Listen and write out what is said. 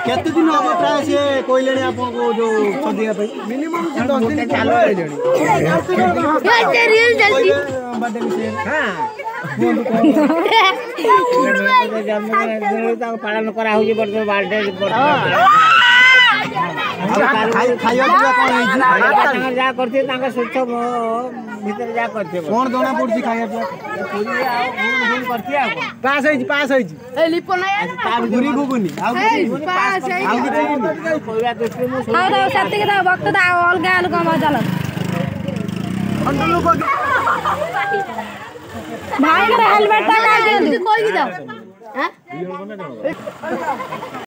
केते दिन हम प्राय से कोइले आपन को जो छदिया पे मिनिमम 10 दिन चालू है जणी ये रियल जल्दी बर्थडे में हां जन्मदिन पालन करा होई बर्थडे खाइया जा करते स्वच्छ भीतर जा करते कौन दोना पड़ती खाइया पास पूरी घुगुनी वक्त अलग अलग मजा भाई हेलमेट